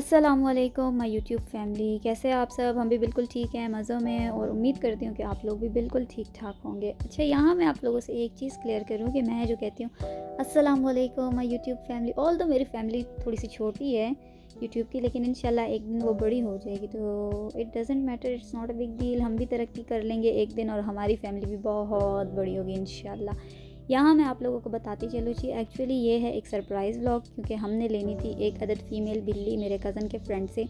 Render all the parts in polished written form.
अस्सलामुअलैकुम my YouTube family, कैसे हैं आप सब। हम भी बिल्कुल ठीक हैं, मज़ों में हैं और उम्मीद करती हूँ कि आप लोग भी बिल्कुल ठीक ठाक होंगे। अच्छा, यहाँ मैं आप लोगों से एक चीज़ क्लियर करूँ कि मैं जो कहती हूँ अस्सलामुअलैकुम माय यूट्यूब फैमिली, ऑल दो मेरी फैमिली थोड़ी सी छोटी है यूट्यूब की, लेकिन इंशाल्लाह एक दिन वो बड़ी हो जाएगी। तो it doesn't matter, it's not a big deal. हम भी तरक्की कर लेंगे एक दिन और हमारी फैमिली भी बहुत बड़ी होगी इंशाल्लाह। यहाँ मैं आप लोगों को बताती चलूँ जी, एक्चुअली ये है एक सरप्राइज़ व्लॉग, क्योंकि हमने लेनी थी एक अदद फ़ीमेल बिल्ली मेरे कज़न के फ्रेंड से।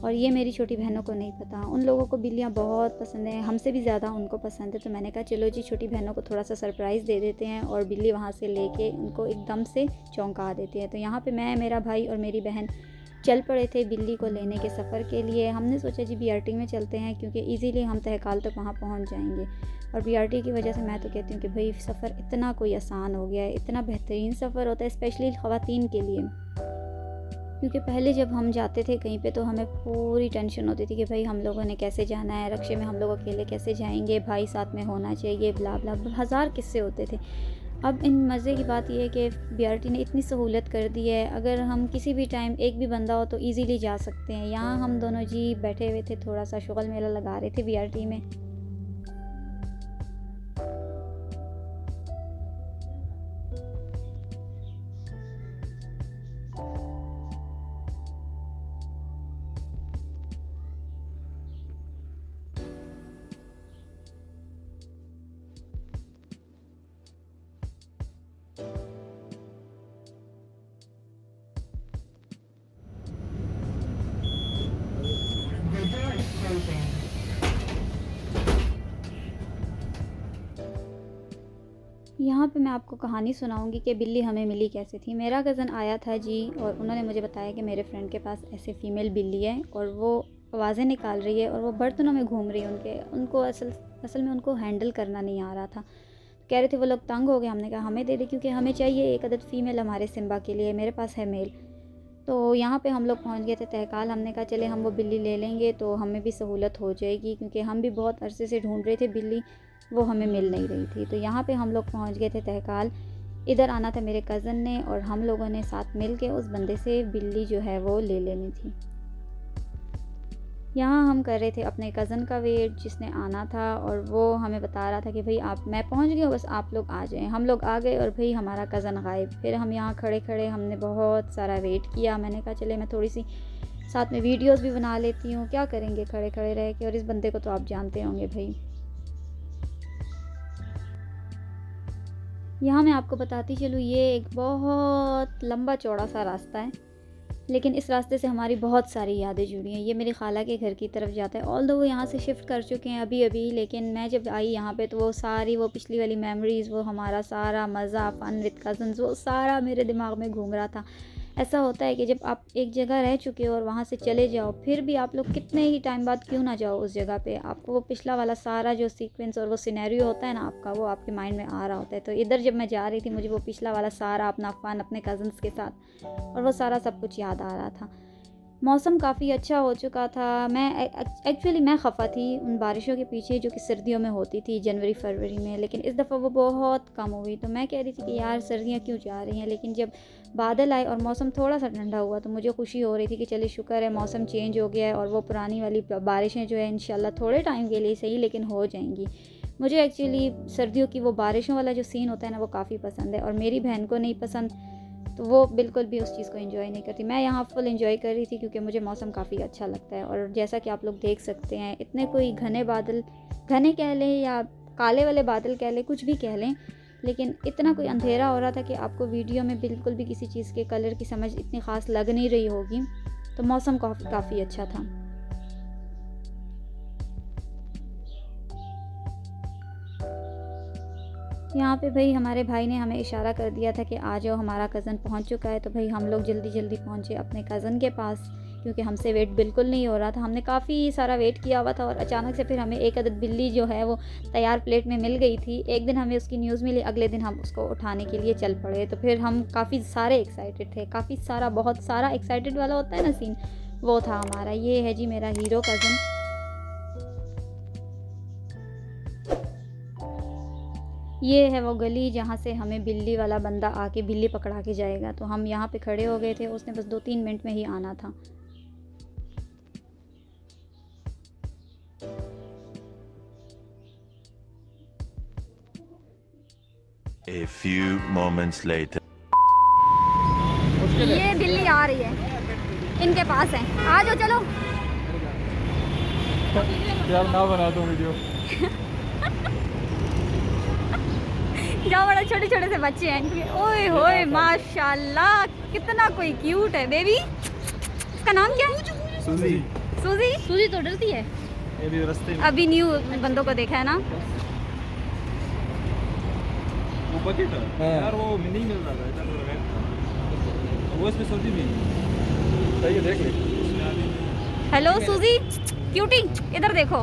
और ये मेरी छोटी बहनों को नहीं पता, उन लोगों को बिल्लियाँ बहुत पसंद हैं, हमसे भी ज़्यादा उनको पसंद है। तो मैंने कहा चलो जी, छोटी बहनों को थोड़ा सा सरप्राइज़ दे देते हैं और बिल्ली वहाँ से लेके उनको एकदम से चौंका देते हैं। तो यहाँ पे मैं, मेरा भाई और मेरी बहन चल पड़े थे बिल्ली को लेने के सफ़र के लिए। हमने सोचा जी बीआरटी में चलते हैं, क्योंकि ईज़िली हम तहकाल तक वहाँ पहुँच जाएंगे। और बीआरटी की वजह से मैं तो कहती हूँ कि भाई सफ़र इतना कोई आसान हो गया है, इतना बेहतरीन सफ़र होता है स्पेशली ख़वातीन के लिए। क्योंकि पहले जब हम जाते थे कहीं पे तो हमें पूरी टेंशन होती थी कि भाई हम लोगों ने कैसे जाना है, रक्शे में हम लोग अकेले कैसे जाएंगे, भाई साथ में होना चाहिए, ब्ला ब्ला ब्ला, हज़ार किस्से होते थे। अब इन मज़े की बात यह है कि बीआरटी ने इतनी सहूलत कर दी है, अगर हम किसी भी टाइम एक भी बंदा हो तो इजीली जा सकते हैं। यहाँ हम दोनों जी बैठे हुए थे, थोड़ा सा शुगल मेला लगा रहे थे बीआरटी में। The door is closing. यहाँ पे मैं आपको कहानी सुनाऊंगी कि बिल्ली हमें मिली कैसे थी। मेरा कज़न आया था जी और उन्होंने मुझे बताया कि मेरे फ्रेंड के पास ऐसे फ़ीमेल बिल्ली है और वो आवाज़ें निकाल रही है और वो बर्तनों में घूम रही है। उनको असल असल में उनको हैंडल करना नहीं आ रहा था। कह रहे थे वो लोग तंग हो गए। हमने कहा हमें दे दे, क्योंकि हमें चाहिए एक अदद फ़ीमेल हमारे सिम्बा के लिए, मेरे पास है मेल। तो यहाँ पे हम लोग पहुँच गए थे तहकाल। हमने कहा चले हम वो बिल्ली ले लेंगे तो हमें भी सहूलत हो जाएगी, क्योंकि हम भी बहुत अरसे से ढूंढ रहे थे बिल्ली, वो हमें मिल नहीं रही थी। तो यहाँ पे हम लोग पहुँच गए थे तहकाल। इधर आना था मेरे कज़न ने और हम लोगों ने साथ मिल के उस बंदे से बिल्ली जो है वो ले लेनी थी। यहाँ हम कर रहे थे अपने कज़न का वेट जिसने आना था, और वो हमें बता रहा था कि भाई आप, मैं पहुँच गया, बस आप लोग आ जाएं। हम लोग आ गए और भाई हमारा कज़न गायब। फिर हम यहाँ खड़े खड़े हमने बहुत सारा वेट किया। मैंने कहा चले मैं थोड़ी सी साथ में वीडियोस भी बना लेती हूँ, क्या करेंगे खड़े खड़े रह के। और इस बंदे को तो आप जानते होंगे भाई। यहाँ मैं आपको बताती चलूँ, ये एक बहुत लंबा चौड़ा सा रास्ता है, लेकिन इस रास्ते से हमारी बहुत सारी यादें जुड़ी हैं। ये मेरी खाला के घर की तरफ जाता है, ऑल्दो वो यहाँ से शिफ्ट कर चुके हैं अभी अभी, लेकिन मैं जब आई यहाँ पे तो वो सारी वो पिछली वाली मेमोरीज़, वो हमारा सारा मज़ा, फ़न विद कज़न्स, वो सारा मेरे दिमाग में घूम रहा था। ऐसा होता है कि जब आप एक जगह रह चुके हो और वहाँ से चले जाओ, फिर भी आप लोग कितने ही टाइम बाद क्यों ना जाओ उस जगह पे, आपको वो पिछला वाला सारा जो सीक्वेंस और वो सिनेरियो होता है ना आपका, वो आपके माइंड में आ रहा होता है। तो इधर जब मैं जा रही थी, मुझे वो पिछला वाला सारा अपना फ़न अपने कज़न्स के साथ और वो सारा सब कुछ याद आ रहा था। मौसम काफ़ी अच्छा हो चुका था। एक्चुअली मैं ख़फ़ा थी उन बारिशों के पीछे जो कि सर्दियों में होती थी जनवरी फरवरी में, लेकिन इस दफ़ा वो बहुत कम हुई। तो मैं कह रही थी कि यार सर्दियाँ क्यों जा रही हैं, लेकिन जब बादल आए और मौसम थोड़ा सा ठंडा हुआ तो मुझे खुशी हो रही थी कि चलिए शुक्र है मौसम चेंज हो गया है और वो पुरानी वाली बारिशें जो है इंशाल्लाह थोड़े टाइम के लिए सही लेकिन हो जाएंगी। मुझे एक्चुअली सर्दियों की वो बारिशों वाला जो सीन होता है ना, वो काफ़ी पसंद है और मेरी बहन को नहीं पसंद, तो वो बिल्कुल भी उस चीज़ को एंजॉय नहीं करती। मैं यहाँ फुल एंजॉय कर रही थी क्योंकि मुझे मौसम काफ़ी अच्छा लगता है। और जैसा कि आप लोग देख सकते हैं, इतने कोई घने बादल, घने कह लें या काले वाले बादल कह लें, कुछ भी कह लें, लेकिन इतना कोई अंधेरा हो रहा था कि आपको वीडियो में बिल्कुल भी किसी चीज़ के कलर की समझ इतनी ख़ास लग नहीं रही होगी। तो मौसम काफ़ी अच्छा था। यहाँ पे भाई हमारे भाई ने हमें इशारा कर दिया था कि आ जाओ, हमारा कज़न पहुँच चुका है। तो भाई हम लोग जल्दी जल्दी पहुँचे अपने कज़न के पास, क्योंकि हमसे वेट बिल्कुल नहीं हो रहा था। हमने काफ़ी सारा वेट किया हुआ था और अचानक से फिर हमें एक अदद बिल्ली जो है वो तैयार प्लेट में मिल गई थी। एक दिन हमें उसकी न्यूज़ मिली, अगले दिन हम उसको उठाने के लिए चल पड़े। तो फिर हम काफ़ी सारे एक्साइटेड थे, काफ़ी सारा, बहुत सारा एक्साइटेड वाला होता है ना सीन, वो था हमारा। ये है जी मेरा हीरो कज़न। ये है वो गली जहाँ से हमें बिल्ली वाला बंदा आके बिल्ली पकड़ा के जाएगा। तो हम यहाँ पे खड़े हो गए थे, उसने बस 2-3 मिनट में ही आना था। A few moments later. ये बिल्ली आ रही है, इनके पास है, आ जाओ चलो। यार ना बना दो वीडियो। जाओ, बड़ा छोटे छोटे से बच्चे हैं इनके। ओए होए माशाल्लाह, कितना कोई क्यूट है बेबी। इसका नाम क्या है? सूजी। सूजी। सूजी तो डरती है। ये भी रास्ते में। अभी न्यू बंदों को देखा है ना। वो बकेट है यार, वो नहीं मिल रहा था, इधर रेड था वो, इसमें सूजी भी सही है, देख ले। हेलो सूजी, क्यूटी, इधर देखो,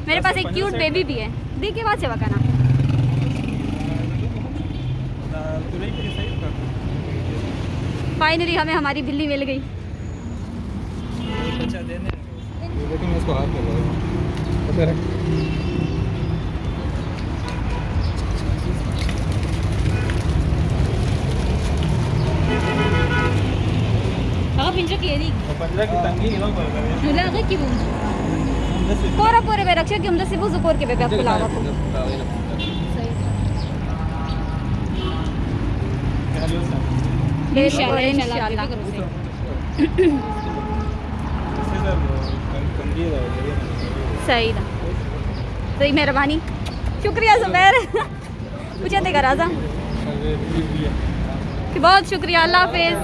मेरे पास एक क्यूट बेबी भी है। देख के बाद से बकाना। फाइनली हमें हमारी बिल्ली मिल गई। बच्चा देने लेकिन इसको हाथ में लगा। Ako pinja kiri. पंद्रह की तंगी नहीं पड़ रहा है। Nula ka kibu. Kora pore be raksha ki umda sibu zukor ke bebe आपको लावा को। इंशाल्लाह इंशाल्लाह। सही था, सही मेहरबानी, शुक्रिया ज़ुबैर। पूछे थे राजा कि बहुत शुक्रिया, अल्लाह हाफिज़।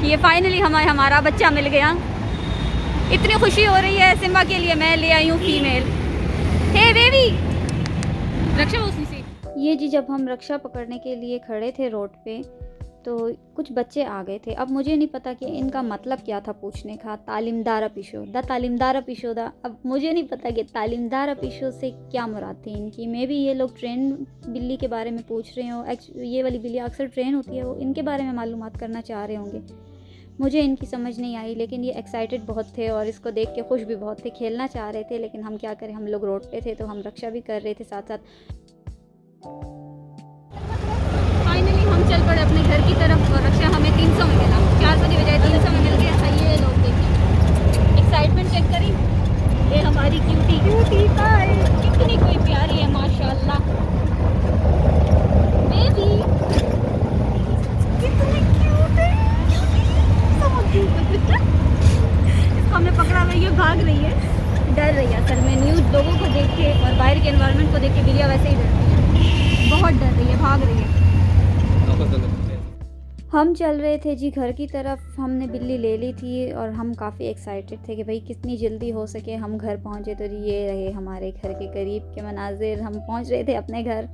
ये फाइनली हमारा बच्चा मिल गया। इतनी खुशी हो रही है सिम्बा के लिए। मैं ले आई हूँ फीमेल। हे बेबी, रक्षा उसी से। ये जी जब हम रक्षा पकड़ने के लिए खड़े थे रोड पे, तो कुछ बच्चे आ गए थे। अब मुझे नहीं पता कि इनका मतलब क्या था पूछने का। तालीमदार पिशो द तालीमदार पिशो द। अब मुझे नहीं पता कि तालीमदार पिशो से क्या मुराद थी इनकी। मे भी ये लोग ट्रेन बिल्ली के बारे में पूछ रहे हो। ये वाली बिल्ली अक्सर ट्रेन होती है, वो इनके बारे में मालूमात करना चाह रहे होंगे। मुझे इनकी समझ नहीं आई, लेकिन ये एक्साइटेड बहुत थे और इसको देख के खुश भी बहुत थे, खेलना चाह रहे थे। लेकिन हम क्या करें, हम लोग रोड पे थे तो हम रक्षा भी कर रहे थे साथ साथ। फाइनली हम चल पड़े अपने घर की तरफ और रक्षा हमें 300 में मिला। 400 की बजाय 300 में मिल गया। ये लोग देखिए, एक्साइटमेंट चेक करी। ये हमारी क्यूटी का कितनी कोई प्यारी है माशाल्लाह। बेबी कितनी क्यूट है। इसको हमने पकड़ा हुआ, ये भाग रही है, डर रही है असल में। न्यूज़ लोगों को देख के और बाहर के एनवायरनमेंट को देख के बिल्लियाँ वैसे ही डरती है, बहुत डर रही है, भाग रही है। हम चल रहे थे जी घर की तरफ। हमने बिल्ली ले ली थी और हम काफ़ी एक्साइटेड थे कि भाई कितनी जल्दी हो सके हम घर पहुँचे। तो जी ये रहे हमारे घर के करीब के मनाजिर। हम पहुँच रहे थे अपने घर।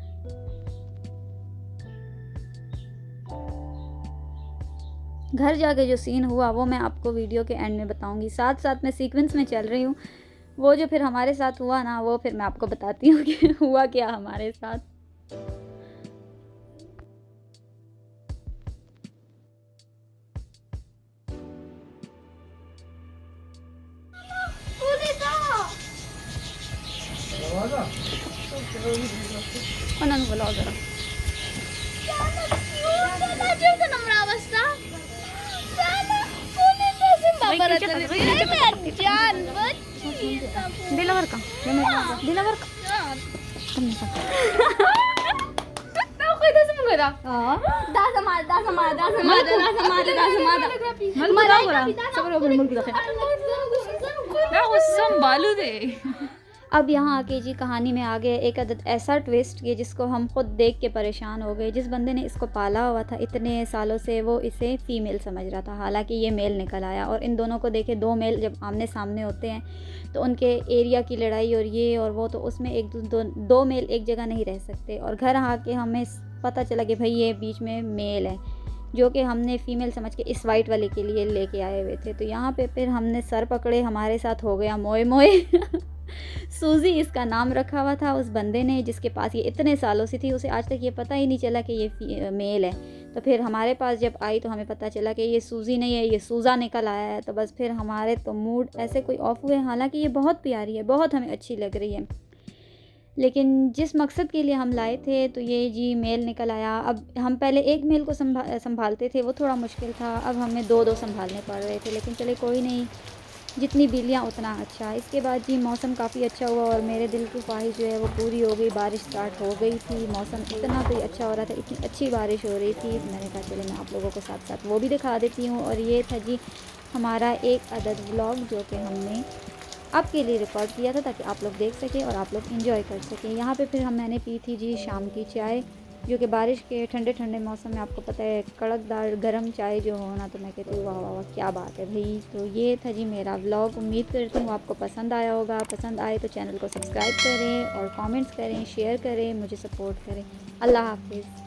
घर जाके जो सीन हुआ वो मैं आपको वीडियो के एंड में बताऊंगी। साथ साथ मैं सीक्वेंस में चल रही हूँ। वो जो फिर हमारे साथ हुआ ना, वो फिर मैं आपको बताती हूँ कि हुआ क्या हमारे साथ। उन्होंने बोला जरा दिलावर का दिलावर का अब यहाँ आके जी कहानी में आ गया एक अदद ऐसा ट्विस्ट कि जिसको हम खुद देख के परेशान हो गए। जिस बंदे ने इसको पाला हुआ था इतने सालों से, वो इसे फ़ीमेल समझ रहा था, हालांकि ये मेल निकल आया। और इन दोनों को देखे, दो मेल जब आमने सामने होते हैं तो उनके एरिया की लड़ाई और ये और वो, तो उसमें एक दो मेल एक जगह नहीं रह सकते। और घर आके हमें पता चला कि भाई ये बीच में मेल है, जो कि हमने फ़ीमेल समझ के इस वाइट वाले के लिए लेके आए हुए थे। तो यहाँ पे फिर हमने सर पकड़े, हमारे साथ हो गया मोए मोए। सूजी इसका नाम रखा हुआ था उस बंदे ने जिसके पास ये इतने सालों से थी। उसे आज तक ये पता ही नहीं चला कि ये मेल है। तो फिर हमारे पास जब आई तो हमें पता चला कि ये सूजी नहीं है, ये सूज़ा निकल आया है। तो बस फिर हमारे तो मूड ऐसे कोई ऑफ हुए। हालांकि ये बहुत प्यारी है, बहुत हमें अच्छी लग रही है, लेकिन जिस मकसद के लिए हम लाए थे तो ये जी मेल निकल आया। अब हम पहले एक मेल को संभालते थे, वो थोड़ा मुश्किल था। अब हमें दो संभालने पड़ रहे थे, लेकिन चले कोई नहीं, जितनी बिल्लियाँ उतना अच्छा। इसके बाद जी मौसम काफ़ी अच्छा हुआ और मेरे दिल की ख्वाहिश जो है वो पूरी हो गई। बारिश स्टार्ट हो गई थी, मौसम इतना तो अच्छा हो रहा था, इतनी अच्छी बारिश हो रही थी। मैंने कहा चलो मैं आप लोगों को साथ साथ वो भी दिखा देती हूँ। और ये था जी हमारा एक अदद व्लॉग जो कि हमने आपके लिए रिकॉर्ड किया था ताकि आप लोग देख सकें और आप लोग एंजॉय कर सकें। यहाँ पे फिर मैंने पी थी जी शाम की चाय, जो कि बारिश के ठंडे ठंडे मौसम में आपको पता है कड़कदार गरम चाय जो हो ना, तो मैं कहती हूँ वाह वाह वाह क्या बात है भाई। तो ये था जी मेरा व्लॉग, उम्मीद करती हूँ आपको पसंद आया होगा। पसंद आए तो चैनल को सब्सक्राइब करें और कमेंट्स करें, शेयर करें, मुझे सपोर्ट करें। अल्लाह हाफिज़।